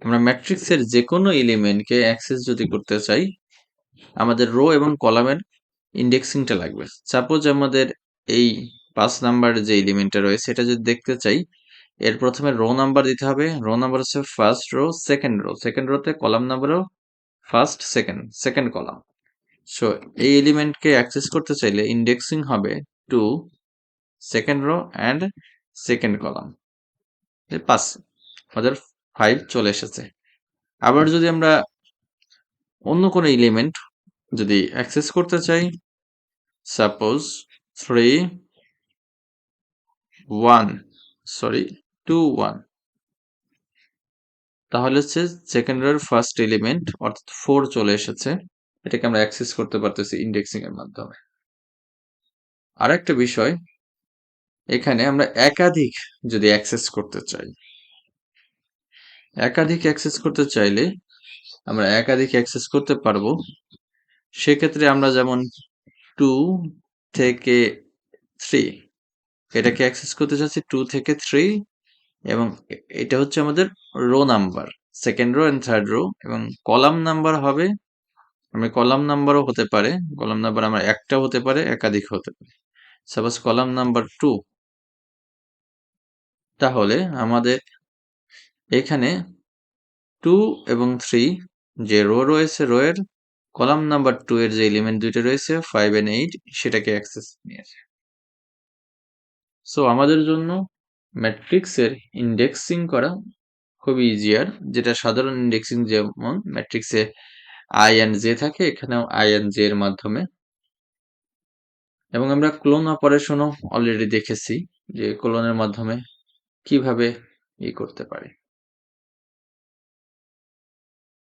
আমরা ম্যাট্রিক্সের যে কোনো এলিমেন্টকে অ্যাক্সেস যদি করতে চাই, আমাদের রো এবং কলামের ইন্ডেক্সিংটা লাগবে। সাপোজ আমাদের এই 5 নাম্বার যে এলিমেন্টটা রয়েছে এটা যদি দেখতে চাই, এর প্রথমে রো নাম্বার দিতে হবে। রো নাম্বার হচ্ছে first row, second row, second রোতে কলাম নাম্বারও first, second, second column. So এই এলিমেন্টকে অ্যাক্সেস করতে চাইলে ইন্ডেক্সিং হবে to second row and second column. 5, আমাদের 5 চলে এসেছে। আবার যদি আমরা অন্য কোনো এলিমেন্ট যদি অ্যাক্সেস করতে চাই, সাপোজ 3 1 সরি 2 1, তাহলে হচ্ছে সেকেন্ড রোর ফার্স্ট এলিমেন্ট অর্থাৎ 4 চলে এসেছে। এটাকে আমরা অ্যাক্সেস করতে পারতেছি ইন্ডেক্সিং এর মাধ্যমে। আর একটা বিষয়, এখানে আমরা একাধিক যদি অ্যাক্সেস করতে চাই, একাধিক অ্যাক্সেস করতে চাইলে আমরা একাধিক অ্যাক্সেস করতে পারবো। সেক্ষেত্রে আমরা যেমন 2 থেকে 3 এটাকে অ্যাক্সেস করতে চাচ্ছি 2 থেকে 3, এবং এটা হচ্ছে আমাদের row number, second row and third row, এবং কলাম নাম্বার হবে, আমি কলাম নাম্বারও হতে পারে, কলাম নাম্বার আমার একটা হতে পারে, একাধিক হতে পারে। সাপোজ কলাম নাম্বার 2, তাহলে আমাদের এখানে 2 এবং 3 যে রো রয়েছে, রো এর কলাম নাম্বার 2 এর যে এলিমেন্ট দুইটা রয়েছে 5 and 8 সেটাকে অ্যাক্সেস নিয়েছে। সো আমাদের জন্য ম্যাট্রিক্সের ইন্ডেক্সিং করা খুবই ইজিয়ার, যেটা সাধারণ ইন্ডেক্সিং যেমন ম্যাট্রিক্সে আই অ্যান্ড জে থাকে, এখানেও আই অ্যান্ড জে এর মাধ্যমে। এবং আমরা ক্লোন অপারেশনও অলরেডি দেখেছি যে ক্লোনের মাধ্যমে কিভাবে করতে পারি।